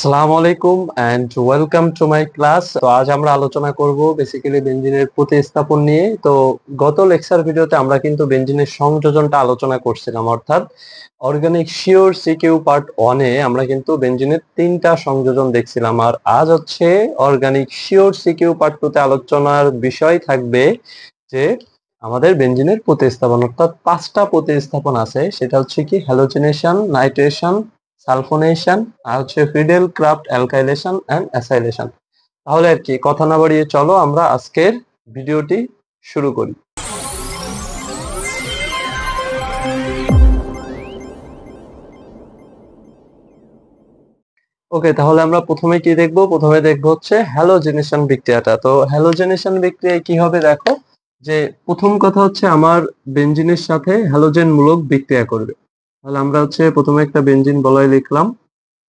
আসসালামু আলাইকুম and welcome to my class. তো আজ আমরা আলোচনা করব বেসিক্যালি বেনজিনের প্রতিস্থাপন নিয়ে। তো গত লেকচার ভিডিওতে আমরা কিন্তু বেনজিনের সংযোজনটা আলোচনা করছিলাম, অর্থাৎ অর্গানিক শিওর সিকিউ পার্ট 1 এ আমরা কিন্তু বেনজিনের তিনটা সংযোজন দেখছিলাম। আর আজ হচ্ছে অর্গানিক শিওর সিকিউ পার্ট 2 তে আলোচনার বিষয় থাকবে যে আমাদের বেনজিনের প্রতিস্থাপন, অর্থাৎ পাঁচটা প্রতিস্থাপন আছে। সেটা হচ্ছে কি হ্যালোজেনেশন, নাইট্রেশন, সালফোনেশন, আর হচ্ছে Friedel Crafts alkylation and acylation. তাহলে আর কি কথা না বাড়িয়ে চলো আমরা আজকের ভিডিওটি শুরু করি। ওকে, তাহলে আমরা প্রথমে কি দেখবো? প্রথমে দেখবো হচ্ছে হ্যালোজেনেশন বিক্রিয়াটা। তো হ্যালোজেনেশন বিক্রিয়ায় কি হবে দেখো, যে প্রথম কথা হচ্ছে আমার বেনজিনের সাথে হ্যালোজেন মূলক বিক্রিয়া করবে। তাহলে আমরা হচ্ছে প্রথমে একটা বেনজিন বলয় লিখলাম।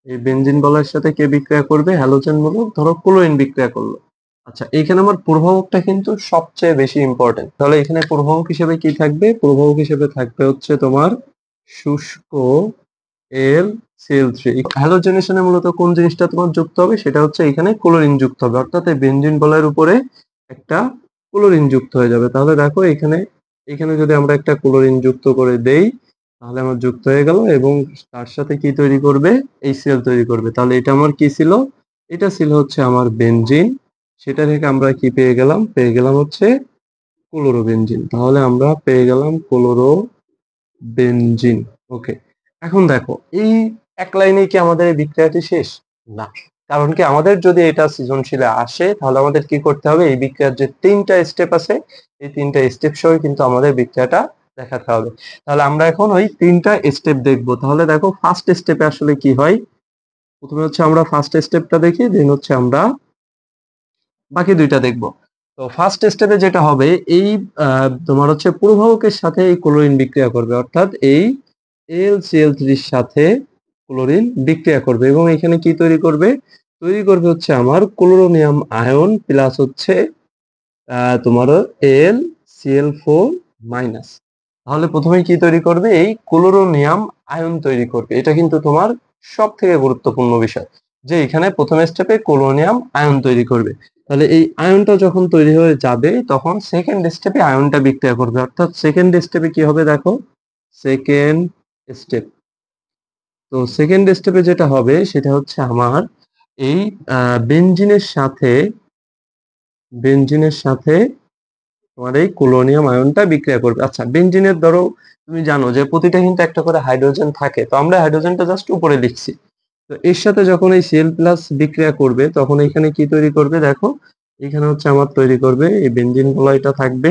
এই বেনজিন বলয়ের সাথে কে বিক্রিয়া করবে? হ্যালোজেন মূলক ধরো ক্লোরিন বিক্রিয়া করলো। আচ্ছা, এইখানে আমার প্রভাবকটা কিন্তু সবচেয়ে বেশি ইম্পর্টেন্ট। তাহলে এখানে প্রভাবক হিসেবে কি থাকবে? প্রভাবক হিসেবে থাকবে হচ্ছে তোমার শুষ্ক এল সিএল3। হ্যালোজেনেশনে মূলত কোন জিনিসটা তোমার যুক্ত হবে? সেটা হচ্ছে এখানে ক্লোরিন যুক্ত হবে, অর্থাৎ এই বেনজিন বলয়ের উপরে একটা ক্লোরিন যুক্ত হয়ে যাবে। তাহলে দেখো এখানে এখানে যদি আমরা একটা ক্লোরিন যুক্ত করে দেই, তাহলে আমার যুক্ত হয়ে গেল এবং তার সাথে কি তৈরি করবে? HCl তৈরি করবে। তাহলে এটা আমার কি ছিল? এটা ছিল হচ্ছে আমার বেনজিন। সেটা থেকে আমরা কি পেয়ে গেলাম? পেয়ে গেলাম হচ্ছে ক্লোরোবেনজিন। তাহলে আমরা পেয়ে গেলাম ক্লোরোবেনজিন। ওকে, এখন দেখো এই এক লাইনে কি আমাদের এই বিক্রিয়াটি শেষ? না, কারণ কি আমাদের যদি এটা সৃজনশীলে আসে তাহলে আমাদের কি করতে হবে? এই বিক্রিয়ার যে তিনটা স্টেপ আছে, এই তিনটা স্টেপ সহ কিন্তু আমাদের বিক্রিয়াটা দেখাতে হবে। তাহলে আমরা এখন ওই তিনটা স্টেপ দেখবো। তাহলে দেখো ফার্স্ট স্টেপে আসলে কি হয়। প্রথমে হচ্ছে আমরা ফার্স্ট স্টেপটা দেখি, দেন হচ্ছে আমরা বাকি দুইটা দেখবো। তো ফার্স্ট স্টেপে যেটা হবে, এই তোমার হচ্ছে প্রভাবকের সাথে এই ক্লোরিন বিক্রিয়া করবে, অর্থাৎ এই AlCl3 এর সাথে ক্লোরিন বিক্রিয়া করবে এবং এখানে কি তৈরি করবে? তৈরি করবে হচ্ছে আমার ক্লোরোনিয়াম আয়ন প্লাস হচ্ছে তোমার AlCl4 মাইনাস। তাহলে প্রথমে কি তৈরি করবে? এই ক্লোরোনিয়াম আয়ন তৈরি করবে। এটা কিন্তু তোমার সব থেকে গুরুত্বপূর্ণ বিষয়, যে এখানে প্রথম স্টেপে ক্লোরোনিয়াম আয়ন তৈরি করবে। তাহলে এই আয়নটা যখন তৈরি হয়ে যাবে তখন সেকেন্ড স্টেপে আয়নটা বিক্রিয়া করবে, অর্থাৎ সেকেন্ড স্টেপে কি হবে দেখো, সেকেন্ড স্টেপ। তো সেকেন্ড স্টেপে যেটা হবে সেটা হচ্ছে আমার এই বেনজিনের সাথে তোমার এই কোলোনিয়াম আয়নটা বিক্রিয়া করবে। আচ্ছা, বেনজিনের ধরো তুমি জানো যে প্রতিটা কিন্তু একটা করে হাইড্রোজেন থাকে, তো আমরা হাইড্রোজেনটা জাস্ট উপরে লিখছি। তো এর সাথে যখন এই Cl+ বিক্রিয়া করবে তখন এখানে কি তৈরি করবে দেখো, এখানে হচ্ছে আমার তৈরি করবে এই বেনজিন বলয়টা থাকবে।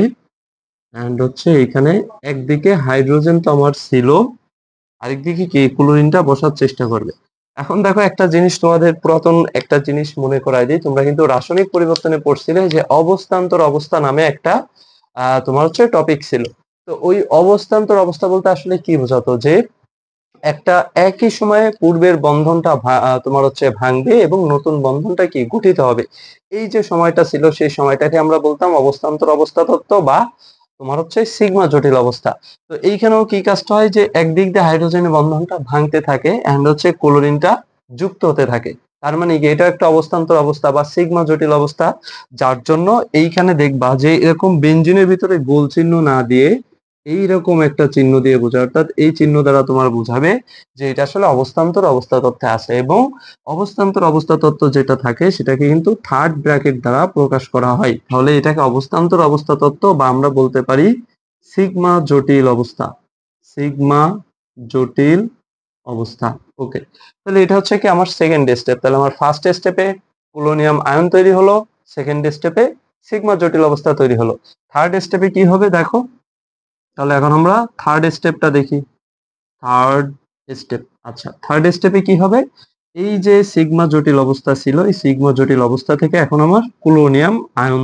এন্ড হচ্ছে এখানে একদিকে হাইড্রোজেন তো আমার ছিল, আরেকদিকে কি ক্লোরিনটা বসার চেষ্টা করবে। এখন দেখো একটা জিনিস তোমাদের পুরাতন একটা জিনিস মনে করায় দিই, তোমরা কিন্তু রাসায়নিক পরিবর্তনে পড়ছিলে যে অবস্থান্তর অবস্থা নামে একটা তোমার হচ্ছে টপিক ছিল। তো ওই অবস্থান্তর অবস্থা বলতে আসলে কি বোঝাতো, যে একটা একই সময়ে পূর্বের বন্ধনটা তোমার হচ্ছে ভাঙবে এবং নতুন বন্ধনটা কি গঠিত হবে। এই যে সময়টা ছিল সেই সময়টাকে আমরা বলতাম অবস্থান্তর অবস্থা তত্ত্ব বা তোমার হচ্ছে সিগমা জটিল অবস্থা। তো এইখানেও কি কাজটা হয়, যে একদিক দিয়ে হাইড্রোজেনের বন্ধনটা ভাঙতে থাকে এন্ড হচ্ছে ক্লোরিনটা যুক্ত হতে থাকে। তার মানে কি এটা একটা অবস্থান্তর অবস্থা বা সিগমা জটিল অবস্থা, যার জন্য এইখানে দেখবা যে এরকম বেনজিনের ভিতরে গোল চিহ্ন না দিয়ে এইরকম একটা চিহ্ন দিয়ে বোঝায়, অর্থাৎ এই চিহ্ন দ্বারা তোমার বোঝাবে যে এটা আসলে অবস্থান্তর অবস্থা তত্ত্বে আছে। এবং অবস্থান্তর অবস্থা তত্ত্ব যেটা থাকে সেটাকে কিন্তু থার্ড ব্র্যাকেট দ্বারা প্রকাশ করা হয়। তাহলে এটাকে অবস্থান্তর অবস্থা তত্ত্ব বা আমরা বলতে পারি সিগমা জটিল অবস্থা, সিগমা জটিল অবস্থা। ওকে, তাহলে এটা হচ্ছে কি আমার সেকেন্ড স্টেপ। তাহলে আমার ফার্স্ট স্টেপে পোলোনিয়াম আয়ন তৈরি হলো, সেকেন্ড স্টেপে সিগমা জটিল অবস্থা তৈরি হলো। থার্ড স্টেপে কি হবে দেখো, তাহলে এখন আমরা থার্ড স্টেপটা দেখি। থার্ড স্টেপ, আচ্ছা থার্ড স্টেপে কি হবে? এই যে সিগমা জটিল অবস্থা ছিল, এই সিগমা জটিল অবস্থা থেকে এখন আমার ক্লোরোনিয়াম আয়ন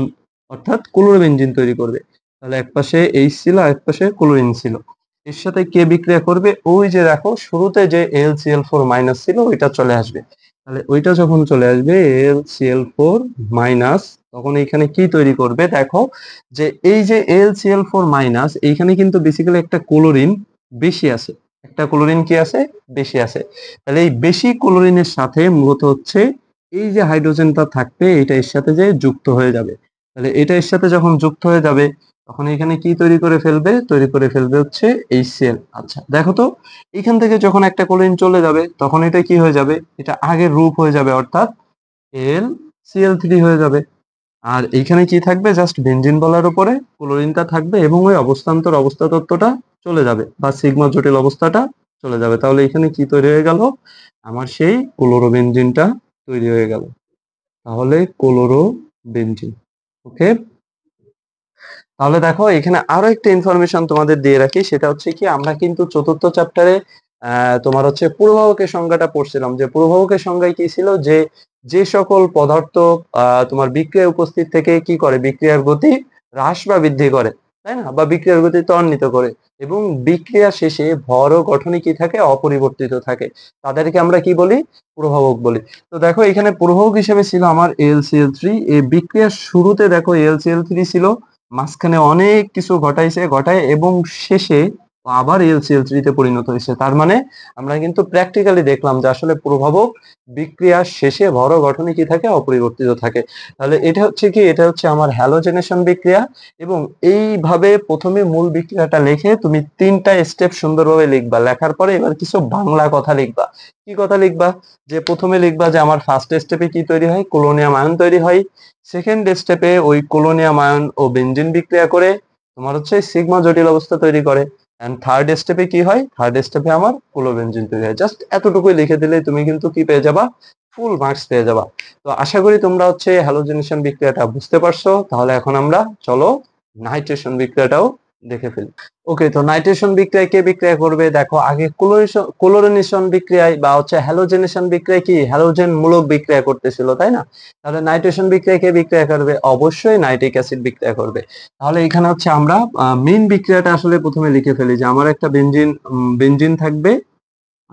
অর্থাৎ ক্লোরোবেনজিন তৈরি করবে। তাহলে এক পাশে এইচ ছিল আর এক পাশে ক্লোরিন ছিল। এর সাথে কে বিক্রিয়া করবে? ওই যে দেখো শুরুতে যে AlCl4 মাইনাস ছিল ওইটা চলে আসবে। তাহলে ওইটা যখন চলে আসবে AlCl4 মাইনাস, তখন এখানে কি তৈরি করবে দেখো, যে এই যে AlCl4 মাইনাস এইখানে কিন্তু বেসিক্যালি একটা ক্লোরিন বেশি আছে, একটা ক্লোরিন কি আছে, বেশি আছে। তাহলে এই বেশি ক্লোরিনের সাথে মূলত হচ্ছে এই যে হাইড্রোজেনটা থাকবে এটা এর সাথে যে যুক্ত হয়ে যাবে। তাহলে এটা এর সাথে যখন যুক্ত হয়ে যাবে তখন এখানে কি তৈরি করে ফেলবে, তৈরি করে ফেলবে হচ্ছে HCl। আচ্ছা দেখো তো, এখান থেকে যখন একটা ক্লোরিন চলে যাবে তখন এটা কি হয়ে যাবে, এটা আগের রূপ হয়ে যাবে, অর্থাৎ LCl3 হয়ে যাবে। আর এইখানে কি থাকবে, জাস্ট বেনজিন বলার উপরে ক্লোরিনটা থাকবে এবং ওই অবস্থান্তর অবস্থা তত্ত্বটা চলে যাবে বা সিগমা জটিল অবস্থাটা চলে যাবে। তাহলে এখানে কি তৈরি হয়ে গেল, আমার সেই ক্লোরোবেনজিনটা তৈরি হয়ে গেল। তাহলে ক্লোরোবেনজিন। ওকে, তাহলে দেখো এখানে আরো একটা ইনফরমেশন তোমাদের দিয়ে রাখি, সেটা হচ্ছে কি আমরা কিন্তু চতুর্থ চ্যাপ্টারে তোমার হচ্ছে প্রবাহকের সংজ্ঞাটা পড়ছিলাম, যে প্রবাহকের সংজ্ঞায় কি ছিল, যে যে সকল পদার্থ তোমার বিক্রিয়া উপস্থিত থেকে কি করে, বিক্রিয়ার গতি হ্রাস বা বৃদ্ধি করে, তাই না, বা বিক্রিয়ার গতি ত্বরান্বিত করে এবং বিক্রিয়া শেষে ভর ও গঠনে কি থাকে, অপরিবর্তিত থাকে, তাদেরকে আমরা কি বলি, প্রভাবক বলি। তো দেখো এখানে প্রভাবক হিসেবে ছিল আমার AlCl3। এই বিক্রিয়ার শুরুতে দেখো AlCl3 ছিল, মাঝখানে অনেক কিছু ঘটায় এবং শেষে আবার LCl3 তে পরিণত হয়েছে। তার মানে আমরা কিন্তু প্র্যাকটিক্যালি দেখলাম যে আসলে প্রভাবক বিক্রিয়ার শেষে ভর গঠনে কি থাকে, অপরিবর্তিত থাকে। তাহলে এটা হচ্ছে কি, এটা হচ্ছে আমার হ্যালোজেনেশন বিক্রিয়া। এবং এইভাবে প্রথমে মূল বিক্রিয়াটা লিখে তুমি 3টা স্টেপ সুন্দরভাবে লিখবা, লেখার পরে এবার কিছু বাংলা কথা লিখবা। কি কথা লিখবা, যে প্রথমে লিখবা যে আমার ফার্স্ট স্টেপে কি তৈরি হয়, কোলোনিয়াম আয়ন তৈরি হয়। সেকেন্ড স্টেপে ওই কোলোনিয়াম আয়ন ও বেনজিন বিক্রিয়া করে তোমার হচ্ছে সিগমা জটিল অবস্থা তৈরি করে। এন্ড থার্ড স্টেপে কি হয়, থার্ড স্টেপে আমার কোলোবেনজিন তৈরি হয়। জাস্ট এতটুকুই লিখে দিলে তুমি কিন্তু কি পেয়ে যাবা, ফুল মার্কস পেয়ে যাবা। তো আশা করি তোমরা হচ্ছে হ্যালোজেনেশন বিক্রিয়াটা বুঝতে পারছো। তাহলে এখন আমরা চলো নাইট্রেশন বিক্রিয়াটাও দেখে ফেলি। ওকে, তো নাইট্রেশন বিক্রিয়ায় কে বিক্রিয়া করবে, দেখো আগে ক্লোরিনেশন বিক্রিয়ায় বা হচ্ছে হ্যালোজেনেশন বিক্রিয়ায় কি হ্যালোজেন মূলক বিক্রিয়া করতেছিল, তাই না। তাহলে নাইট্রেশন বিক্রিয়ায় কে বিক্রিয়া করবে, অবশ্যই নাইট্রিক অ্যাসিড বিক্রিয়া করবে। তাহলে এখানে হচ্ছে আমরা মেইন বিক্রিয়াটা আসলে প্রথমে লিখে ফেলি, যে আমার একটা বেনজিন থাকবে,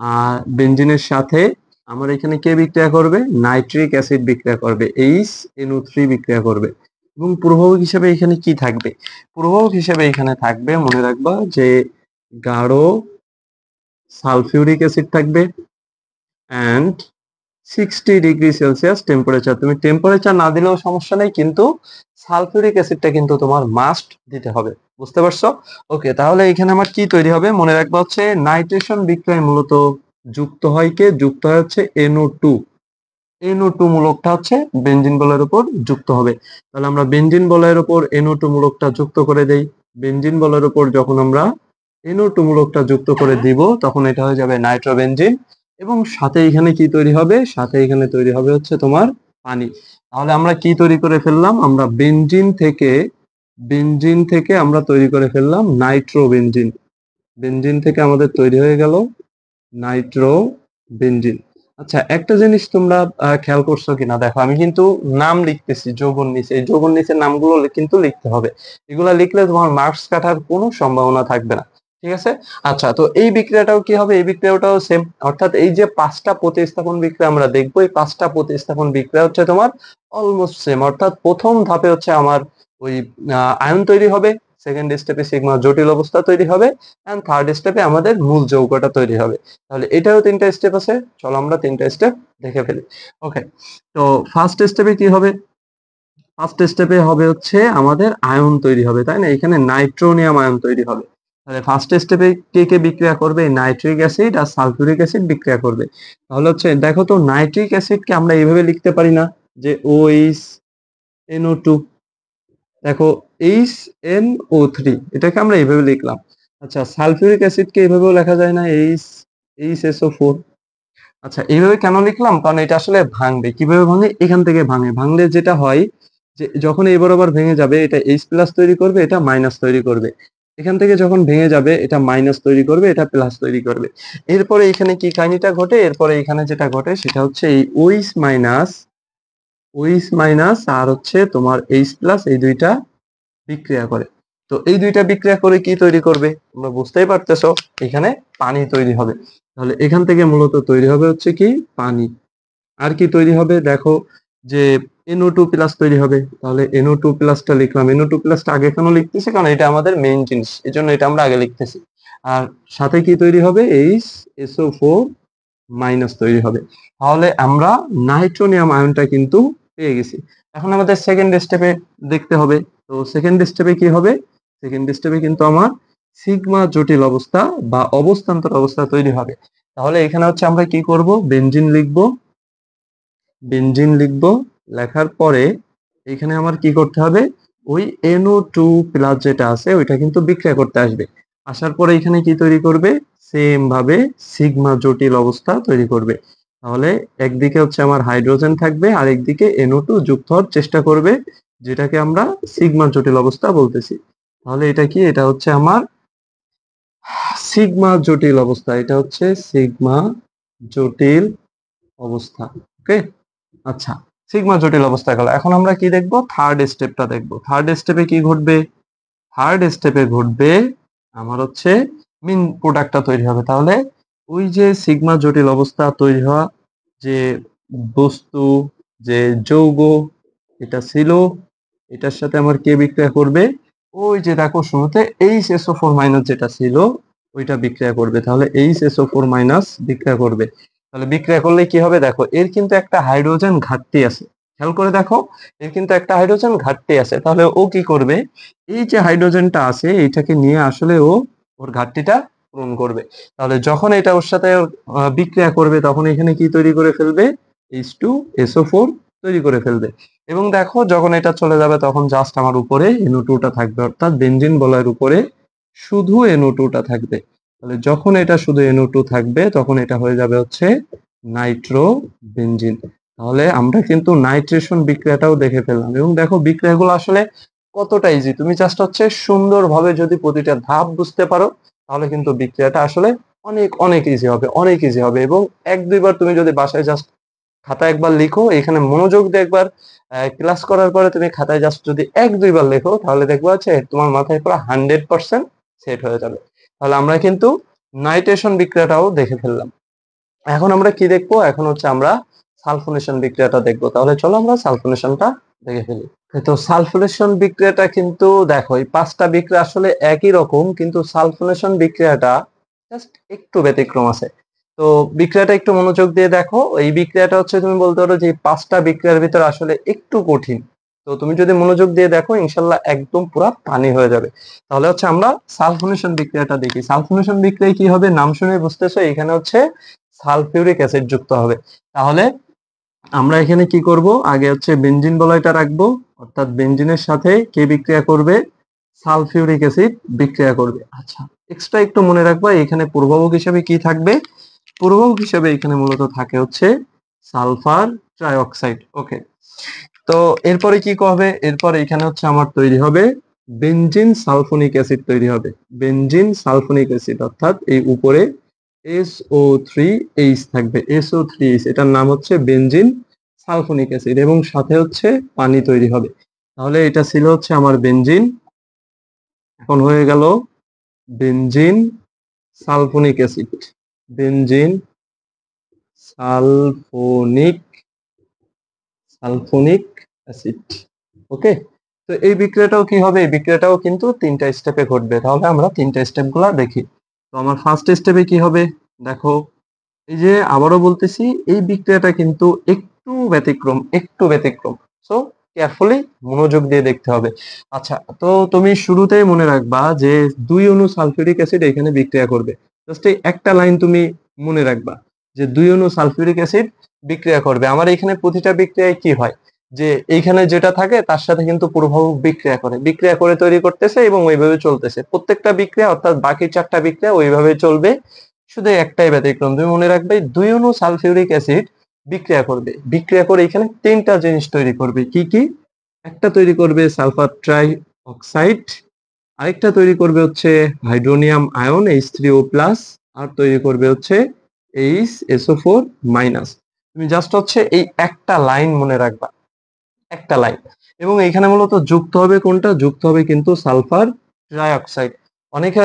আর বেনজিনের সাথে আমার এখানে কে বিক্রিয়া করবে, নাইট্রিক অ্যাসিড বিক্রিয়া করবে, HNO3 বিক্রিয়া করবে। এবং প্রভাবক হিসেবে এখানে কি থাকবে, প্রভাবক হিসেবে এখানে থাকবে, মনে রাখবা যে গাঢ় সালফিউরিক অ্যাসিড থাকবে অ্যান্ড 60°C টেম্পারেচার। তুমি টেম্পারেচার না দিলেও সমস্যা নেই, কিন্তু সালফিউরিক অ্যাসিডটা কিন্তু তোমার মাস্ট দিতে হবে। বুঝতে পারছো? ওকে, তাহলে এখানে আমার কি তৈরি হবে, মনে রাখবা হচ্ছে নাইট্রেশন বিক্রিয়ায় মূলত যুক্ত হয় কে, যুক্ত হয় হচ্ছে NO2। NO2 মূলকটা হচ্ছে বেনজিন বলয়ের উপর যুক্ত হবে। তাহলে আমরা বেনজিন বলয়ের উপর NO2 মূলকটা যুক্ত করে দেই। বেনজিন বলয়ের উপর যখন আমরা NO2 মূলকটা যুক্ত করে দিব তখন এটা হয়ে যাবে নাইট্রোবেনজিন। এবং সাথে এখানে কি তৈরি হবে, সাথে এখানে তৈরি হবে হচ্ছে তোমার পানি। তাহলে আমরা কি তৈরি করে ফেললাম, আমরা বেনজিন থেকে আমরা তৈরি করে ফেললাম নাইট্রোবেনজিন। বেনজিন থেকে আমাদের তৈরি হয়ে গেল নাইট্রোবেনজিন। আচ্ছা, একটা জিনিস তোমরা খেয়াল করছো কিনা দেখো, আমি কিন্তু নাম লিখতেছি যৌগের নিচে, এই যৌগের নিচে নামগুলো কিন্তু লিখতে হবে। এগুলা লিখলে তোমার মার্কস কাটার কোনো সম্ভাবনা থাকবে না। ঠিক আছে। আচ্ছা, তো এই বিক্রিয়াটাও কি হবে, এই বিক্রিয়াটাও সেম, অর্থাৎ এই যে 5টা প্রতিস্থাপন বিক্রিয়া আমরা দেখবো, এই 5টা প্রতিস্থাপন বিক্রিয়া হচ্ছে তোমার অলমোস্ট সেম। অর্থাৎ প্রথম ধাপে হচ্ছে আমার ওই আয়ন তৈরি হবে, সেকেন্ড স্টেপে সিগমা জটিল অবস্থা তৈরি হবে, এন্ড থার্ড স্টেপে আমাদের মূল যৌগটা তৈরি হবে। তাহলে এটাও 3টা স্টেপ আছে, চলো আমরা 3টা স্টেপ দেখে ফেলি। ওকে, তো ফার্স্ট স্টেপে কি হবে, ফার্স্ট স্টেপে হবে হচ্ছে আমাদের আয়ন তৈরি হবে, তাই না, এখানে নাইট্রোনিয়াম আয়ন তৈরি হবে। তাহলে ফার্স্ট স্টেপে কে কে বিক্রিয়া করবে, নাইট্রিক অ্যাসিড আর সালফিউরিক অ্যাসিড বিক্রিয়া করবে। তাহলে হচ্ছে দেখো তো, নাইট্রিক অ্যাসিডকে আমরা এইভাবে লিখতে পারি না, যে OH NO2, দেখো HNO3, এটাকে আমরা এইভাবে লিখলাম। আচ্ছা, সালফিউরিক অ্যাসিডকে এইভাবেও লেখা যায় না, HSO4। আচ্ছা, এইভাবে কেন লিখলাম, কারণ এটা আসলে ভাঙবে, কিভাবে ভাঙে, এখান থেকে ভাঙলে যেটা হয়, যে যখন এই বরাবর ভেঙে যাবে এটা H+ তৈরি করবে, এটা মাইনাস তৈরি করবে। এখান থেকে যখন ভেঙে যাবে এটা মাইনাস তৈরি করবে, এটা প্লাস তৈরি করবে। এরপরে এখানে কি কাহিনীটা ঘটে, এরপরে এখানে যেটা ঘটে সেটা হচ্ছে এই OH মাইনাস আর হচ্ছে তোমার H+ এই দুইটা বিক্রিয়া করে। তো এই দুইটা বিক্রিয়া করে কি তৈরি করবে, তোমরা বুঝতেই পারতেছো, এখানে পানি তৈরি হবে। তাহলে এখান থেকে মূলত তৈরি হবে হচ্ছে কি, পানি। আর কি তৈরি হবে, দেখো যে NO2+ তৈরি হবে। তাহলে NO2+টা লিখলাম, NO2+টা আগে কেন লিখতেছি, কারণ এটা আমাদের মেইন জিনিস, এই জন্য এটা আমরা আগে লিখতেছি। আর সাথে কি তৈরি হবে, HSO4 মাইনাস তৈরি হবে। তাহলে আমরা নাইট্রোনিয়াম আয়নটা কিন্তু পেয়ে গেছি। এখন আমাদের সেকেন্ড স্টেপে দেখতে হবে। তো সেকেন্ড স্টেপে কি হবে, সেকেন্ড স্টেপে কিন্তু আমার সিগমা জটিল অবস্থা বা অবস্থান্তর অবস্থা তৈরি হবে। তাহলে এখানে হচ্ছে আমরা কি করব, বেনজিন লিখব, বেনজিন লিখব, লেখার পরে এখানে আমার কি করতে হবে, ওই NO2 প্লাস যেটা আছে ওইটা কিন্তু বিক্রিয়া করতে আসবে। আসার পরে এখানে কি তৈরি করবে, সেম ভাবে সিগমা জটিল অবস্থা তৈরি করবে। তাহলে একদিকে হচ্ছে আমার হাইড্রোজেন থাকবে আর একদিকে NO2 যুক্ত হওয়ার চেষ্টা করবে, যেটাকে আমরা সিগমা জটিল অবস্থা বলতেছি। তাহলে এটা কি, এটা হচ্ছে আমার সিগমা জটিল অবস্থা, এটা হচ্ছে সিগমা জটিল অবস্থা। ওকে, আচ্ছা, সিগমা জটিল অবস্থা গেল। এখন আমরা কি দেখবো, থার্ড স্টেপটা দেখবো। থার্ড স্টেপে কি ঘটবে, থার্ড স্টেপে ঘটবে আমার হচ্ছে মিন প্রোডাক্টটা তৈরি হবে। তাহলে ওই যে সিগমা জটিল অবস্থা তৈরি হওয়া যে বস্তু, যে যৌগ এটা ছিল, এটার সাথে আমার কে বিক্রিয়া করবে, ওই যে দেখো শুরুতে HSO4 মাইনাস যেটা ছিল ওইটা বিক্রিয়া করবে। তাহলে HSO4 মাইনাস বিক্রিয়া করবে। তাহলে বিক্রিয়া করলে কি হবে, দেখো এর কিন্তু একটা হাইড্রোজেন ঘাটতি আছে, খেয়াল করে দেখো, এর কিন্তু একটা হাইড্রোজেন ঘাটতি আছে। তাহলে ও কি করবে, এই যে হাইড্রোজেনটা আছে এইটাকে নিয়ে আসলে ও ওর ঘাটতিটা পূরণ করবে। তাহলে যখন এটা ওর সাথে বিক্রিয়া করবে তখন এখানে কি তৈরি করে ফেলবে, H2SO4 তৈরি করে ফেলবে। এবং দেখো যখন এটা চলে যাবে তখন জাস্ট আমার উপরে NO2 টা থাকবে, অর্থাৎ বেনজিন বলয়ের উপরে শুধু NO2 টা থাকবে। তাহলে যখন এটা শুধু NO2 থাকবে তখন এটা হয়ে যাবে হচ্ছে নাইট্রো বেনজিন। তাহলে আমরা কিন্তু নাইট্রেশন বিক্রিয়াটাও দেখে ফেললাম। এবং দেখো বিক্রিয়াগুলো আসলে কতটা ইজি, তুমি জাস্ট হচ্ছে সুন্দরভাবে যদি প্রতিটা ধাপ বুঝতে পারো তাহলে কিন্তু বিক্রিয়াটা আসলে অনেক অনেক ইজি হবে, অনেক ইজি হবে। এবং এক দুইবার তুমি যদি বাসায় জাস্ট খাতা একবার লিখো, এখানে মনোযোগ দিয়ে একবার ক্লাস করার পরে তুমি খাতায় জাস্ট যদি এক দুইবার লেখো তাহলে দেখবা হচ্ছে তোমার মাথায় পুরো 100% সেট হয়ে যাবে। তাহলে আমরা কিন্তু নাইট্রেশন বিক্রিয়াটাও দেখে ফেললাম। এখন আমরা কি দেখবো, এখন হচ্ছে আমরা সালফোনেশন বিক্রিয়াটা দেখবো। তাহলে চলো আমরা সালফোনেশনটা দেখে ফেলি। তো সালফোনেশন বিক্রিয়াটা কিন্তু দেখো এই পাঁচটা বিক্রিয়া আসলে একই রকম, কিন্তু সালফোনেশন বিক্রিয়াটা জাস্ট একটু ব্যতিক্রম আছে। তো বিক্রিয়াটা একটু মনোযোগ দিয়ে দেখো, এই বিক্রিয়াটা হচ্ছে তুমি বলতে পারো যে এই পাঁচটা বিক্রিয়ার ভিতরে আসলে একটু কঠিন। তো তুমি যদি মনোযোগ দিয়ে দেখো ইনশাল্লাহ একদম পুরা পানি হয়ে যাবে। তাহলে হচ্ছে আমরা সালফোনেশন বিক্রিয়াটা দেখি। সালফোনেশন বিক্রিয়ায় কি হবে, নাম শুনে বুঝতেছো, এখানে হচ্ছে সালফিউরিক অ্যাসিড যুক্ত হবে। তাহলে আমরা এখানে কি করব, আগে হচ্ছে বেনজিন বলয়টা রাখবো, অর্থাৎ বেনজিনের সাথে কে বিক্রিয়া করবে, সালফিউরিক অ্যাসিড বিক্রিয়া করবে। আচ্ছা, এক্সট্রা একটু মনে রাখবা এখানে পূর্ববক হিসেবে কি থাকবে, পূর্ববক হিসেবে এখানে মূলত থাকে হচ্ছে সালফার ট্রাইঅক্সাইড। ওকে, তো এরপরে কি হবে, এরপরে এখানে হচ্ছে আমার তৈরি হবে বেনজিন সালফোনিক অ্যাসিড তৈরি হবে। বেনজিন সালফোনিক অ্যাসিড, অর্থাৎ এই উপরে SO3H থাকবে, SO3H, এটার নাম হচ্ছে বেনজিন সালফোনিক অ্যাসিড এবং সাথে হচ্ছে পানি তৈরি হবে। তাহলে এটা ছিল হচ্ছে আমার বেনজিন, এখন হয়ে গেল benzene sulfonic acid, benzene sulfonic sulfonic acid. Okay, তো এই বিক্রিয়াটাও কি হবে, এই বিক্রিয়াটাও কিন্তু তিনটা স্টেপে ঘটবে। তাহলে আমরা তিনটা স্টেপ গুলা দেখি। তো আমার ফার্স্ট স্টেপে কি হবে, দেখো এই যে আবারও বলতেছি এই বিক্রিয়াটা কিন্তু একটু ব্যতিক্রম, একটু ব্যতিক্রম। সো কেয়ারফুলি মনোযোগ দিয়ে দেখতে হবে। আচ্ছা, তো তুমি শুরুতেই মনে রাখবা যে 2 অণু সালফিউরিক অ্যাসিড এখানে বিক্রিয়া করবে। জাস্ট এই একটা লাইন তুমি মনে রাখবা যে 2 অণু সালফিউরিক অ্যাসিড বিক্রিয়া করবে। আমার এখানে প্রতিটা বিক্রিয়ায় কি হয়, যে এইখানে যেটা থাকে তার সাথে কিন্তু পূর্বভাবক বিক্রিয়া করে, বিক্রিয়া করে তৈরি করতেছে এবং ওইভাবে চলতেছে প্রত্যেকটা বিক্রিয়া, অর্থাৎ বাকি চারটা বিক্রিয়া ওইভাবে চলবে। শুধু একটাই ব্যতিক্রম, তুমি মনে রাখবে 2 অণু সালফিউরিক অ্যাসিড বিক্রিয়া করবে, বিক্রিয়া করে এখানে তিনটা জিনিস তৈরি করবে। কি কি, একটা তৈরি করবে সালফার ট্রাই অক্সাইড, আরেকটা তৈরি করবে হচ্ছে হাইড্রোনিয়াম আয়ন H3O প্লাস, আর তৈরি করবে হচ্ছে HSO4 মাইনাস। তুমি জাস্ট হচ্ছে এই একটা লাইন মনে রাখবা, একটা লাইন। এবং এখানে মূলত যুক্ত হবে কোনটা, যুক্ত হবে কিন্তু সালফার ট্রাইঅক্সাইড। অনেকে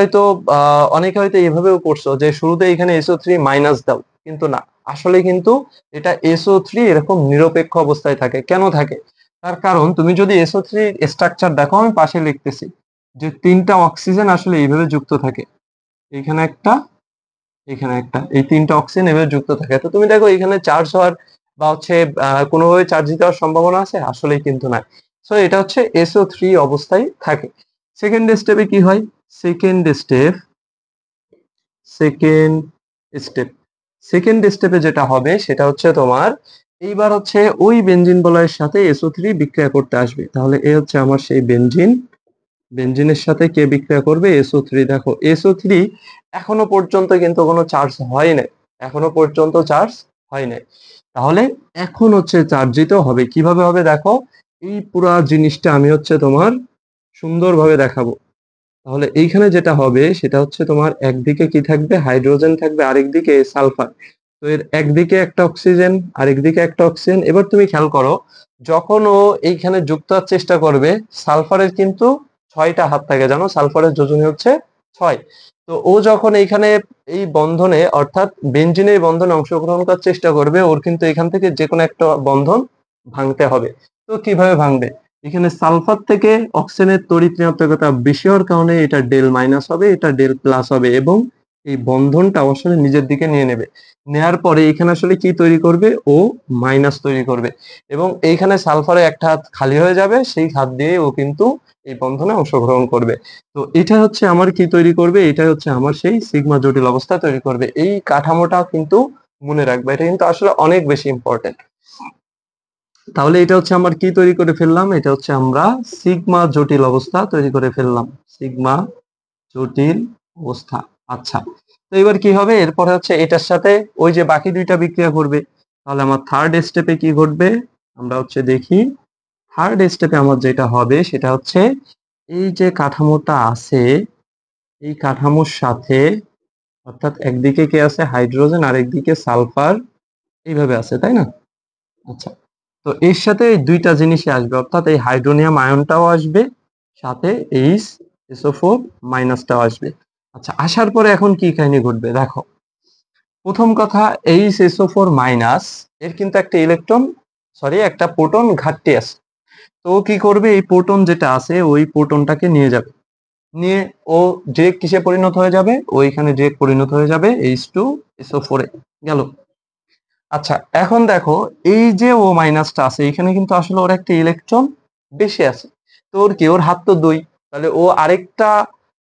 হয়তো এভাবেও পড়ছো যে শুরুতে এখানে SO3 মাইনাস দাও, কিন্তু না, আসলে কিন্তু এটা SO3 এরকম নিরপেক্ষ অবস্থায় থাকে। কেন থাকে, তার কারণ তুমি যদি SO3 স্ট্রাকচার দেখো, আমি পাশে লিখতেছি যে তিনটা অক্সিজেন আসলে এইভাবে যুক্ত থাকে। এখানে একটা, এখানে একটা, এই তিনটা অক্সিজেন এভাবে যুক্ত থাকে। তো তুমি দেখো এখানে চার্জ হওয়ার বা হচ্ছে কোনোভাবে চার্জ দিতে হওয়ার সম্ভাবনা আছে? আসলেই কিন্তু না। সো এটা হচ্ছে SO3 অবস্থায় থাকে। সেকেন্ড স্টেপে কি হয়? Second step second step second স্টেপে যেটা হবে সেটা হচ্ছে তোমার, এইবার হচ্ছে ওই বেনজিন বলয়ের সাথে SO3 বিক্রিয়া করতে আসবে। তাহলে এ হচ্ছে আমার সেই বেনজিন, বেনজিনের সাথে কে বিক্রিয়া করবে? SO3। দেখো SO3 এখনো পর্যন্ত কিন্তু কোনো চার্জ হয় নাই, এখনো পর্যন্ত চার্জ হয় নাই। তাহলে এখন হচ্ছে চার্জিত হবে। কিভাবে হবে দেখো, এই পুরা জিনিসটা আমি হচ্ছে তোমার সুন্দরভাবে দেখাবো। তাহলে এইখানে যেটা হবে সেটা হচ্ছে তোমার একদিকে কি থাকবে? হাইড্রোজেন থাকবে, আরেকদিকে সালফার। তো এর একদিকে একটা অক্সিজেন, আরেকদিকে একটা অক্সিজেন। এবার তুমি খেয়াল করো, যখন ও এইখানে যুক্ত হওয়ার চেষ্টা করবে, সালফারের কিন্তু 6টা হাত থাকে, জানো সালফারের যোজনী হচ্ছে 6। তো ও যখন এইখানে এই বন্ধনে অর্থাৎ বেনজিনের এই বন্ধনে অংশগ্রহণ করার চেষ্টা করবে, ওর কিন্তু এখান থেকে যে কোনো একটা বন্ধন ভাঙতে হবে। তো কিভাবে ভাঙবে? এখানে সালফার থেকে অক্সিজেনের তড়িৎ ঋণাত্মকতা বেশি হওয়ার কারণে এটা ডেল মাইনাস হবে, এটা ডেল প্লাস হবে, এবং এই বন্ধনটা আসলে নিজের দিকে নিয়ে নেবে। নেয়ার পরে এখানে আসলে কি তৈরি করবে? ও মাইনাস তৈরি করবে, এবং এইখানে সালফারের একটা হাত খালি হয়ে যাবে, সেই হাত দিয়ে ও কিন্তু এই বন্ধনে অংশগ্রহণ করবে। তো এটা হচ্ছে আমার কি তৈরি করবে? এটা হচ্ছে আমার সেই সিগমা জটিল অবস্থা তৈরি করবে। এই কাঠামোটা কিন্তু মনে রাখবে, এটা কিন্তু আসলে অনেক বেশি ইম্পর্টেন্ট। তাহলে এটা হচ্ছে আমার কি তৈরি করে ফেললাম? এটা হচ্ছে আমরা সিগমা জটিল অবস্থা তৈরি করে ফেললাম, সিগমা জটিল অবস্থা। আচ্ছা, তো এবার কি হবে? এরপরে হচ্ছে এটার সাথে ওই যে বাকি দুইটা বিক্রিয়া করবে। তাহলে আমার থার্ড স্টেপে কি ঘটবে? আমরা হচ্ছে দেখি, থার্ড স্টেপে আমার যেটা হবে সেটা হচ্ছে এই যে কাঠামোটা আছে, এই কাঠামোর সাথে অর্থাৎ একদিকে কে আছে? হাইড্রোজেন, আর একদিকে সালফার এইভাবে আছে, তাই না? আচ্ছা, তো এর সাথে এই দুইটা জিনিসই আসবে, অর্থাৎ এই হাইড্রোনিয়াম আয়নটাও আসবে, সাথে SO4 মাইনাসটাও আসবে। আচ্ছা, আসার পরে এখন কি কাহিনী ঘটবে দেখো। প্রথম কথা, SO4 মাইনাস এর কিন্তু একটা ইলেকট্রন, সরি একটা প্রোটন ঘাটতি আছে। তো ও কি করবে? এই প্রোটন যেটা আছে ওই প্রোটনটাকে নিয়ে যাবে, নিয়ে ও ডিরেক্ট কিসে পরিণত হয়ে যাবে? ওইখানে ডিরেক্ট পরিণত হয়ে যাবে H2SO4 এ। গেল। আচ্ছা, এখন দেখো, এই যে ও মাইনাসটা আছে এখানে কিন্তু আসলে ওর একটা ইলেকট্রন বেশি আছে। তো ওর কি? ওর হাত তো 2, তাহলে ও আরেকটা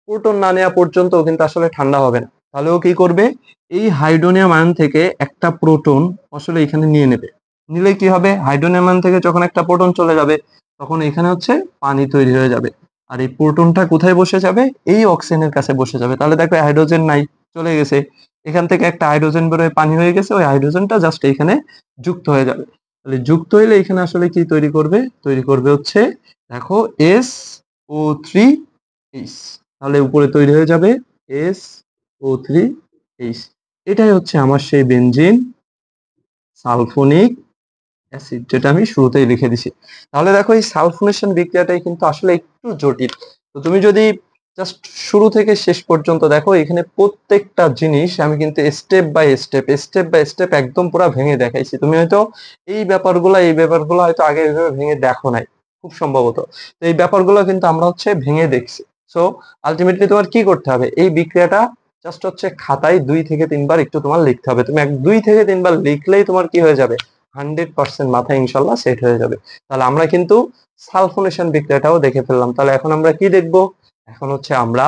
প্রোটন না নেওয়া পর্যন্ত ও কিন্তু আসলে ঠান্ডা হবে না। তাহলে ও কি করবে? এই হাইড্রোনিয়াম আয়ন থেকে একটা প্রোটন আসলে এখানে নিয়ে নেবে। নিলে কি হবে? হাইড্রোনিয়াম আয়ন থেকে যখন একটা প্রোটন চলে যাবে, তখন এখানে হচ্ছে পানি তৈরি হয়ে যাবে। আর এই প্রোটনটা কোথায় বসে যাবে? এই অক্সিজেনের কাছে বসে যাবে। তাহলে দেখো হাইড্রোজেন নাই, চলে গেছে। এখান থেকে একটা হাইড্রোজেন বেরোয় পানি হয়ে গেছে, ওই হাইড্রোজেনটা জাস্ট এখানে যুক্ত হয়ে যাবে। তাহলে যুক্ত হইলে এখানে আসলে কি তৈরি করবে? তৈরি করবে হচ্ছে দেখো SO3H। তাহলে উপরে তৈরি হয়ে যাবে SO3H। এটাই হচ্ছে আমার সেই বেনজিন সালফোনিক অ্যাসিড, যেটা আমি শুরুতেই লিখে দিছি। তাহলে দেখো এই সালফোনেশন বিক্রিয়াটাই কিন্তু আসলে একটু জটিল। তো তুমি যদি জাস্ট শুরু থেকে শেষ পর্যন্ত দেখো, এখানে প্রত্যেকটা জিনিস আমি কিন্তু স্টেপ বাই স্টেপ একদম পুরো ভেঙে দেখাইছি। তুমি হয়তো এই ব্যাপারগুলো হয়তো আগে এইভাবে ভেঙে দেখো নাই, খুব সম্ভবত। তো এই ব্যাপারগুলো কিন্তু আমরা হচ্ছে ভেঙে দেখছি। সো আলটিমেটলি তোমার কি করতে হবে? এই বিক্রিয়াটা জাস্ট হচ্ছে খাতায় 2 থেকে 3 বার একটু তোমার লিখতে হবে। তুমি 2 থেকে 3 বার লিখলেই তোমার কি হয়ে যাবে? 100% মাথায় ইনশাল্লাহ সেট হয়ে যাবে। তাহলে আমরা কিন্তু সালফোনেশন বিক্রিয়াটাও দেখে ফেললাম। তাহলে এখন আমরা কি দেখব? এখন হচ্ছে আমরা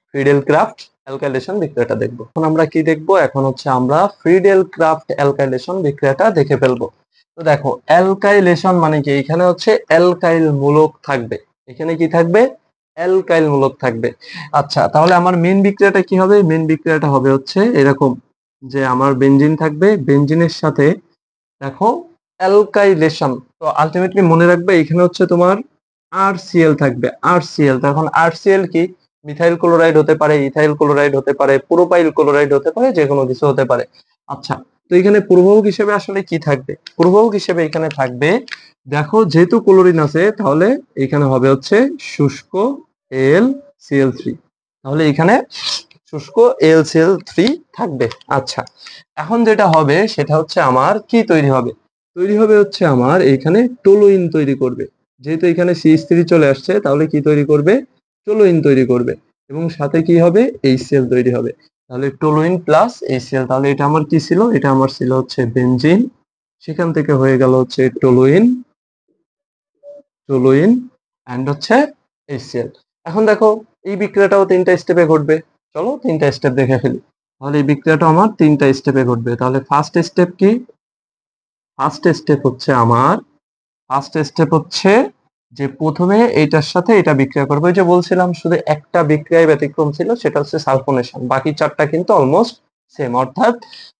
ফ্রিডেল ক্রাফট অ্যালকাইলেশন বিক্রিয়াটা দেখব। এখন আমরা কি দেখব? এখন হচ্ছে আমরা ফ্রিডেল ক্রাফট অ্যালকাইলেশন বিক্রিয়াটা দেখে ফেলবো। তো দেখো, অ্যালকাইলেশন মানে কি? এখানে হচ্ছে অ্যালকাইল মূলক থাকবে। এখানে কি থাকবে? অ্যালকাইল মূলক থাকবে। আচ্ছা, তাহলে আমার মেন বিক্রিয়াটা কি হবে? মেন বিক্রিয়াটা হবে হচ্ছে এরকম, যে আমার বেনজিন থাকবে, বেনজিনের সাথে দেখো অ্যালকাইলেশন। তো আলটিমেটলি মনে রাখবে এখানে হচ্ছে তোমার আরসিএল থাকবে, আরসিএল। তো এখন আরসিএল কি? মিথাইল ক্লোরাইড হতে পারে, ইথাইল ক্লোরাইড হতে পারে, প্রোপাইল ক্লোরাইড হতে পারে, যে কোনো কিছু হতে পারে। আচ্ছা, তো এখানে পূর্বক হিসেবে আসলে কি থাকবে? পূর্বক হিসেবে এখানে থাকবে, দেখো যেহেতু ক্লোরিন আছে তাহলে এখানে হবে হচ্ছে শুষ্ক AlCl3। তাহলে এখানে শুষ্ক AlCl3 থাকবে। আচ্ছা, এখন যেটা হবে সেটা হচ্ছে আমার কি তৈরি হবে? তৈরি হবে হচ্ছে আমার এখানে টোলুইন তৈরি করবে। যেহেতু এখানে CH3 চলে আসছে, তাহলে কি তৈরি করবে? টোলুইন তৈরি করবে। এবং সাথে কি হবে, HCl তৈরি হবে। তাহলে টলুইন প্লাস HCl, তাহলে এটা আমার কি ছিল, এটা আমার ছিল হচ্ছে বেনজিন, সেখান থেকে হয়ে গেল হচ্ছে টলুইন, টলুইন এন্ড হচ্ছে HCl। এখন দেখো এই বিক্রিয়াটাও তিনটা স্টেপে ঘটবে, চলো তিনটা স্টেপ দেখে ফেলি। তাহলে এই বিক্রিয়াটা আমার তিনটা স্টেপে ঘটবে। তাহলে ফার্স্ট স্টেপ কি, ফার্স্ট স্টেপ হচ্ছে আমার, ফার্স্ট স্টেপ হচ্ছে যে প্রথমে এইটার সাথে এটা বিক্রিয়া করবে। ওই যে বলছিলাম শুধু একটা বিক্রিয়ায় ব্যতিক্রম ছিল, সেটা হচ্ছে সালফোনেশন, বাকি চারটা কিন্তু অলমোস্ট সেম, অর্থাৎ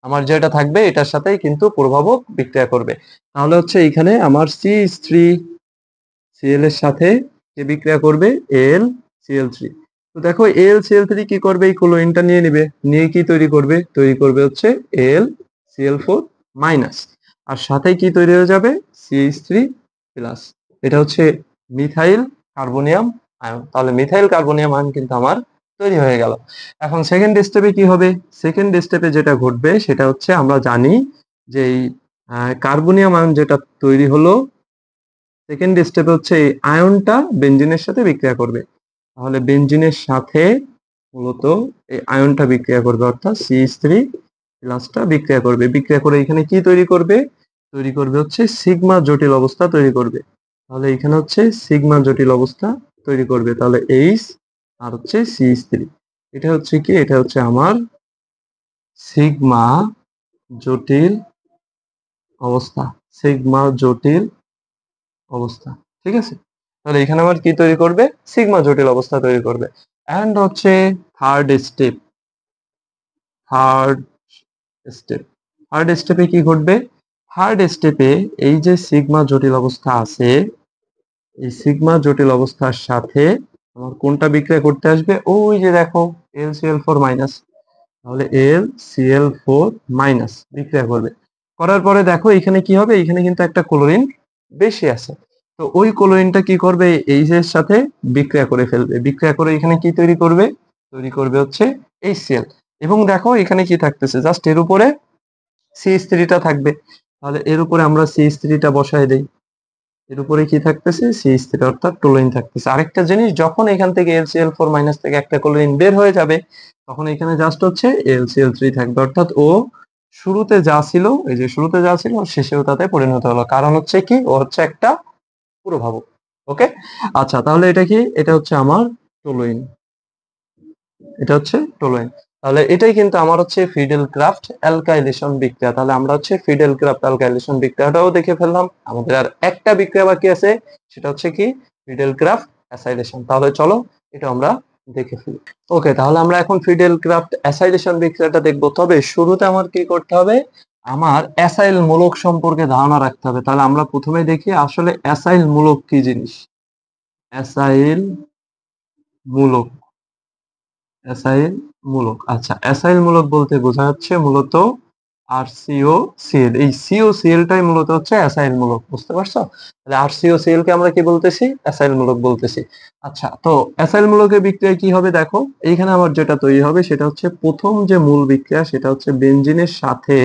আমার যেটা থাকবে এটার সাথেই কিন্তু প্রভাবক বিক্রিয়া করবে। তাহলে হচ্ছে এখানে আমার CH3Cl এর সাথে কে বিক্রিয়া করবে, AlCl3। তো দেখো AlCl3 কি করবে, এই ক্লোরিনটা নিয়ে নিবে, নিয়ে কি তৈরি করবে, তৈরি করবে হচ্ছে AlCl4 মাইনাস, আর সাথে কি তৈরি হয়ে যাবে, CH3 প্লাস। এটা হচ্ছে মিথাইল কার্বনিয়াম আয়ন। তাহলে মিথাইল কার্বনিয়াম আয়ন কিন্তু আমার তৈরি হয়ে গেল। এখন সেকেন্ড স্টেপে কি হবে, সেকেন্ড স্টেপে যেটা ঘটবে সেটা হচ্ছে আমরা জানি যে এই কার্বনিয়াম আয়ন যেটা তৈরি হলো, সেকেন্ড স্টেপে হচ্ছে এই আয়নটা বেনজিনের সাথে বিক্রিয়া করবে। তাহলে বেনজিনের সাথে মূলত এই আয়নটা বিক্রিয়া করবে, অর্থাৎ CH3 প্লাসটা বিক্রিয়া করবে। বিক্রিয়া করে এখানে কি তৈরি করবে, তৈরি করবে হচ্ছে সিগমা জটিল অবস্থা তৈরি করবে। তাহলে এখানে হচ্ছে সিগমা জটিল অবস্থা তৈরি করবে। তাহলে H আর হচ্ছে CH3, এটা হচ্ছে কি, এটা হচ্ছে আমার সিগমা জটিল অবস্থা, সিগমা জটিল অবস্থা, ঠিক আছে। তাহলে এখানে আমার কি তৈরি করবে, সিগমা জটিল অবস্থা তৈরি করবে। এন্ড হচ্ছে third step, third step, third স্টেপে কি ঘটবে, থার্ড স্টেপে এই যে সিগমা জটিল অবস্থা আছে, এই সিগমা জটিল অবস্থার সাথে আমার কোনটা বিক্রিয়া করতে আসবে, ওই যে দেখো LCl4 মাইনাস। তাহলে LCl4 মাইনাস বিক্রিয়া করবে, করার পরে দেখো এখানে কি হবে, এখানে কিন্তু একটা ক্লোরিন বেশি আছে। তো ওই ক্লোরিনটা কি করবে, H এর সাথে বিক্রিয়া করে ফেলবে, বিক্রিয়া করে এখানে কি তৈরি করবে, তৈরি করবে হচ্ছে HCl। এবং দেখো এখানে কি থাকতেছে, জাস্ট এর উপরে CH3টা থাকবে। তাহলে এর উপরে আমরা CH3টা বসায় দেই, এর উপরে কি থাকতেছে, CH3 অর্থাৎ ক্লোরিন থাকতেছে। আরেকটা জিনিস, যখন এখান থেকে LCl4 মাইনাস থেকে একটা ক্লোরিন বের হয়ে যাবে, তখন এখানে জাস্ট হচ্ছে LCl3 থাকবে, অর্থাৎ ও শুরুতে যা ছিল, এই যে শুরুতে যা ছিল শেষেও তাতে পরিণত হলো। কারণ হচ্ছে কি, ও হচ্ছে একটা পুরোভাবক। ওকে, আচ্ছা তাহলে এটা কি, এটা হচ্ছে আমার টলুইন, এটা হচ্ছে টলুইন। তাহলে এটাই কিন্তু আমার হচ্ছে ফিডেল ক্রাফট অ্যালকাইলেশন বিক্রিয়া। তাহলে আমরা হচ্ছে ফিডেল ক্রাফট অ্যালকাইলেশন বিক্রিয়াটাও দেখে ফেললাম। আমাদের আর একটা বিক্রিয়া বাকি আছে, সেটা হচ্ছে কি, ফিডেল ক্রাফট অ্যাসাইলেশন। তাহলে চলো এটা আমরা দেখে ফেলি। ওকে, তাহলে আমরা এখন ফিডেল ক্রাফট অ্যাসাইলেশন বিক্রিয়াটা দেখবো। তবে শুরুতে আমার কি করতে হবে, আমার অ্যাসাইল মূলক সম্পর্কে ধারণা রাখতে হবে। তাহলে আমরা প্রথমে দেখি আসলে অ্যাসাইল মূলক কি জিনিস। অ্যাসাইল মূলক, অ্যাসাইল মূলক, আচ্ছা অ্যাসাইল মূলক বলতে বোঝা যাচ্ছে মূলত RCOCl। এই COCl টাই মূলত হচ্ছে অ্যাসাইল মূলক, বুঝতে পারছো। তাহলে RCOCl কে আমরা কি বলতেছি, অ্যাসাইল মূলক বলতেছি। আচ্ছা, তো অ্যাসাইল মূলকের বিক্রিয়া কি হবে, দেখো এইখানে আমার যেটা তৈরি হবে সেটা হচ্ছে প্রথম যে মূল বিক্রিয়া, সেটা হচ্ছে বেনজিনের সাথে,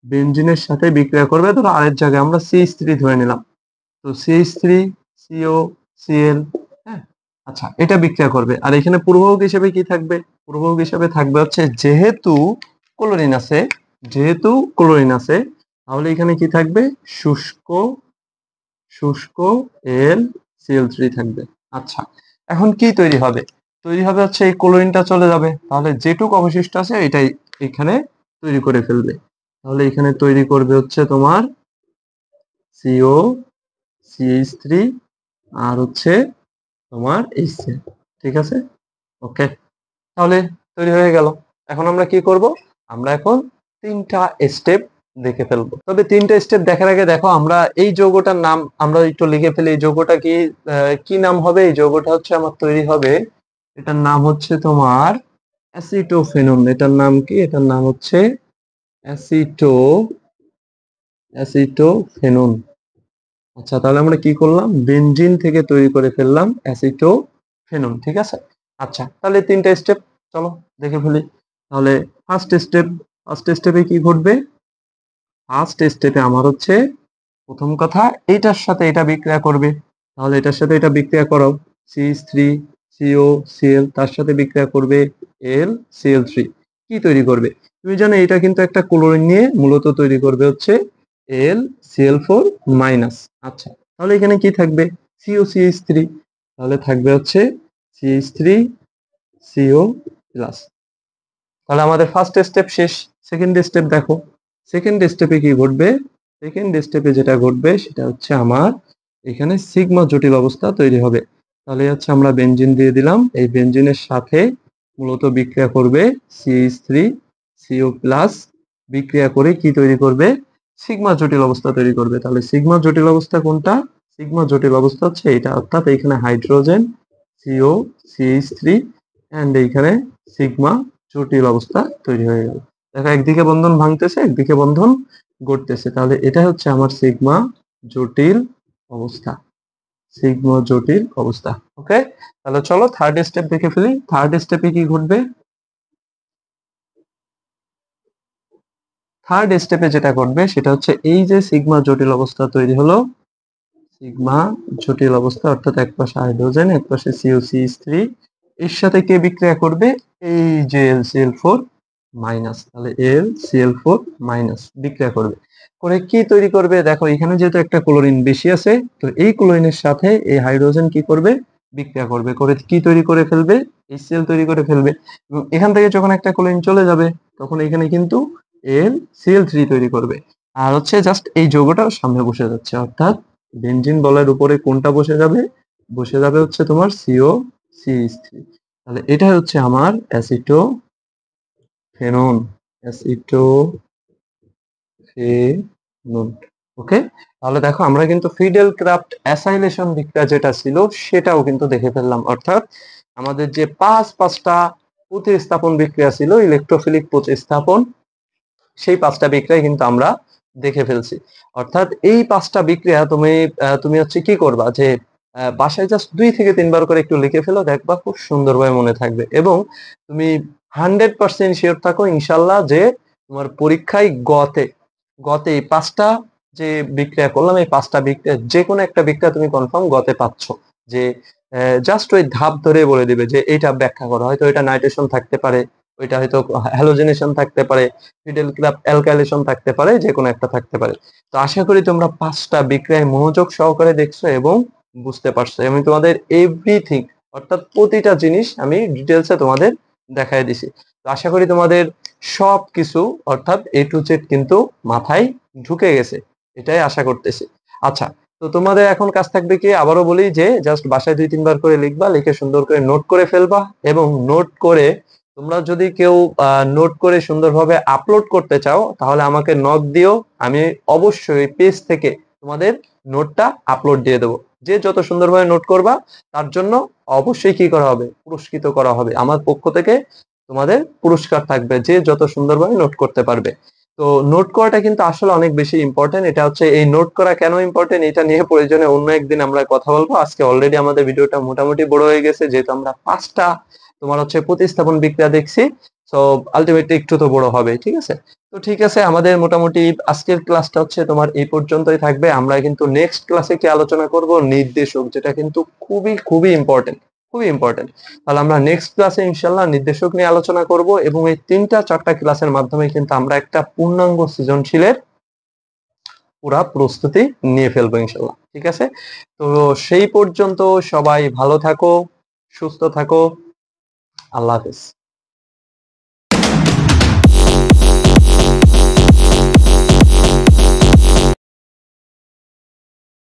বেনজিনের সাথে বিক্রিয়া করবে। ধরো আরেক জায়গায় আমরা CH3 ধরে নিলাম, তো CH3 COCl, হ্যাঁ। আচ্ছা, এটা বিক্রিয়া করবে, আর এখানে পূর্বক হিসেবে কি থাকবে, পূর্বক হিসেবে থাকবে হচ্ছে যেহেতু ক্লোরিন আছে, যেহেতু ক্লোরিন আছে, তাহলে এখানে কি থাকবে, শুষ্ক, শুষ্ক LCl3 থাকবে। আচ্ছা, এখন কি তৈরি হবে, তৈরি হবে হচ্ছে এই ক্লোরিনটা চলে যাবে, তাহলে যেটুকু অবশিষ্ট আছে এটাই এখানে তৈরি করে ফেলবে। তাহলে এখানে তৈরি করবে হচ্ছে তোমার CO, CH3 আর হচ্ছে তোমার HCl, ঠিক আছে। ওকে, তাহলে তৈরি হয়ে গেল। এখন আমরা কি করব, আমরা এখন তিনটা স্টেপ দেখে ফেলবো। তবে তিনটা স্টেপ দেখার আগে দেখো আমরা এই যৌগটার নাম আমরা একটু লিখে ফেলি। এই যৌগটা কি, কি নাম হবে, এই যৌগটা হচ্ছে আমার তৈরি হবে, এটার নাম হচ্ছে তোমার অ্যাসিটোফেনন। এটার নাম কি, এটার নাম হচ্ছে অ্যাসিটো, অ্যাসিটোফেনন। আচ্ছা, তাহলে আমরা কি করলাম, বেনজিন থেকে তৈরি করে ফেললাম অ্যাসিটোফেনন, ঠিক আছে। আচ্ছা, তাহলে তিনটা স্টেপ চলো দেখে ফেলি। তাহলে ফার্স্ট স্টেপ, ফার্স্ট স্টেপে কি ঘটবে, ফার্স্ট স্টেপে আমার হচ্ছে প্রথম কথা এইটার সাথে এটা বিক্রিয়া করবে। তাহলে এটার সাথে এটা বিক্রিয়া করো, CH3 সিও সিএল, তার সাথে বিক্রিয়া করবে এল সিএল3, কি তৈরি করবে? তুমি জানো এটা কিন্তু একটা ক্লোরিন নিয়ে মূলত তৈরি করবে হচ্ছে এল সিএল4 মাইনাস। আচ্ছা, তাহলে এখানে কি থাকবে? সিও সিএইচ3, তাহলে থাকবে হচ্ছে সিএইচ3 সিও প্লাস। তাহলে আমাদের ফার্স্ট স্টেপ শেষ। সেকেন্ড স্টেপ দেখো, সেকেন্ড স্টেপে কি ঘটবে? সেকেন্ড স্টেপে যেটা ঘটবে সেটা হচ্ছে আমার এখানে সিগমা জটিল অবস্থা তৈরি হবে। তাহলে হচ্ছে আমরা বেনজিন দিয়ে দিলাম, এই বেনজিনের সাথে মূলত বিক্রিয়া করবে সিএইচ3 সিও প্লাস, বিক্রিয়া করে কি তৈরি করবে? সিগমা জটিল অবস্থা তৈরি করবে। তাহলে সিগমা জটিল অবস্থা কোনটা? সিগমা জটিল অবস্থা হচ্ছে এটা, অর্থাৎ এখানে হাইড্রোজেন সিও সিএইচ3 এন্ড এইখানে সিগমা জটিল অবস্থা তৈরি হয়ে গেল। দেখো একদিকে বন্ধন ভাঙতেছে, একদিকে বন্ধন গড়তেছে। তাহলে এটা হচ্ছে আমার সিগমা জটিল অবস্থা, সিগমা জটিল অবস্থা। ওকে, তাহলে চলো থার্ড স্টেপ দেখে ফেলি। থার্ড স্টেপে কি ঘটবে? থার্ড স্টেপে যেটা ঘটবে সেটা হচ্ছে এই যে সিগমা জটিল অবস্থা তৈরি হলো, সিগমা জটিল অবস্থা, অর্থাৎ এক পাশে হাইড্রোজেন এক পাশে সিও3, এর সাথে কে বিক্রিয়া করবে? এই যে এলসিএল4 মাইনাস। তাহলে এলসিএল4 মাইনাস বিক্রিয়া করবে, করে কি তৈরি করবে? দেখো এখানে যেহেতু একটা ক্লোরিন বেশি আছে, তো এই ক্লোরিনের সাথে এই হাইড্রোজেন কি করবে? বিক্রিয়া করবে, করে কি তৈরি করে ফেলবে? এইচসিএল তৈরি করে ফেলবে। এবং এখান থেকে যখন একটা ক্লোরিন চলে যাবে তখন এখানে কিন্তু এলসিএল3 তৈরি করবে। আর হচ্ছে জাস্ট এই যৌগটা সামনে বসে যাচ্ছে, অর্থাৎ বেনজিন বলের উপরে কোনটা বসে যাবে? বসে যাবে হচ্ছে তোমার সিও সিএইচ3। তাহলে এটা হচ্ছে আমার অ্যাসিটোফেনন, অ্যাসিটোফেনন। ওকে, তাহলে দেখো আমরা কিন্তু ফিডেল ক্রাফট অ্যাসাইলেশন বিক্রিয়া যেটা ছিল সেটাও কিন্তু দেখে ফেললাম। অর্থাৎ আমাদের যে পাঁচটা প্রতিস্থাপন বিক্রিয়া ছিল, ইলেকট্রোফিলিক প্রতিস্থাপন, সেই পাঁচটা বিক্রিয়া কিন্তু আমরা দেখে ফেলছি। অর্থাৎ এই পাঁচটা বিক্রিয়া তুমি হচ্ছে কি করবা, যে বাসায় জাস্ট 2 থেকে 3 বার করে একটু লিখে ফেলো, দেখবা খুব সুন্দরভাবে মনে থাকবে। এবং তুমি 100% শিওর থাকো ইনশাল্লাহ যে তোমার পরীক্ষায় গতে গতে এই পাঁচটা যে বিক্রিয়া করলাম, এই পাঁচটা বিক্রিয়া যে কোনো একটা বিক্রিয়া তুমি কনফার্ম গতে পাচ্ছ। যে জাস্ট ওই ধাপ ধরে বলে দিবে যে এটা ব্যাখ্যা করো, হয়তো এটা নাইট্রেশন থাকতে পারে, ওইটা হয়তো হ্যালোজেনেশন থাকতে পারে, ফিডেল ক্রাফট অ্যালকাইলেশন থাকতে পারে, যে কোনো একটা থাকতে পারে। তো আশা করি তোমরা পাঁচটা বিক্রিয়ায় মনোযোগ সহকারে দেখছো এবং বুঝতে পারছো। আমি তোমাদের এভরিথিং, অর্থাৎ প্রতিটা জিনিস আমি ডিটেলসে তোমাদের দেখাই দিছি। তো আশা করি তোমাদের সব কিছু অর্থাৎ এ টু জেড কিন্তু মাথায় ঢুকে গেছে, এটাই আশা করতেছি। আচ্ছা, তো তোমাদের এখন কাজ থাকবে কি, আবারও বলি যে জাস্ট বাসায় 2-3 বার করে লিখবা, লিখে সুন্দর করে নোট করে ফেলবা। এবং নোট করে তোমরা যদি কেউ নোট করে সুন্দরভাবে আপলোড করতে চাও তাহলে আমাকে নক দিও, আমি অবশ্যই পেজ থেকে তোমাদের নোটটা আপলোড দিয়ে দেবো। যে যত সুন্দরভাবে নোট করবা তার জন্য অবশ্যই কি করা হবে? পুরস্কৃত করা হবে আমার পক্ষ থেকে। তোমাদের পুরস্কার থাকবে যে যত সুন্দরভাবে নোট করতে পারবে। তো নোট করাটা কিন্তু আসলে অনেক বেশি ইম্পর্টেন্ট। এটা হচ্ছে এই নোট করা কেন ইম্পর্টেন্ট এটা নিয়ে প্রয়োজনে অন্য একদিন আমরা কথা বলবো। আজকে অলরেডি আমাদের ভিডিওটা মোটামুটি বড় হয়ে গেছে, যেহেতু আমরা পাঁচটা তোমার হচ্ছে প্রতিস্থাপন বিক্রিয়া দেখছি। সো আলটিমেটলি একটু তো বড় হবে, ঠিক আছে? তো ঠিক আছে, আমাদের মোটামুটি আজকের ক্লাসটা হচ্ছে তোমার এই পর্যন্তই থাকবে। আমরা কিন্তু নেক্সট ক্লাসে কি আলোচনা করব? নির্দেশক, যেটা কিন্তু খুবই খুবই ইম্পর্টেন্ট, খুবই ইম্পর্টেন্ট। তাহলে আমরা নেক্সট ক্লাসে ইনশাল্লাহ নির্দেশক নিয়ে আলোচনা করব, এবং এই 3-4টা ক্লাসের মাধ্যমে কিন্তু আমরা একটা পূর্ণাঙ্গ সৃজনশীলের পুরা প্রস্তুতি নিয়ে ফেলবো ইনশাল্লাহ, ঠিক আছে? তো সেই পর্যন্ত সবাই ভালো থাকো, সুস্থ থাকো, আল্লাহ হাফেজ।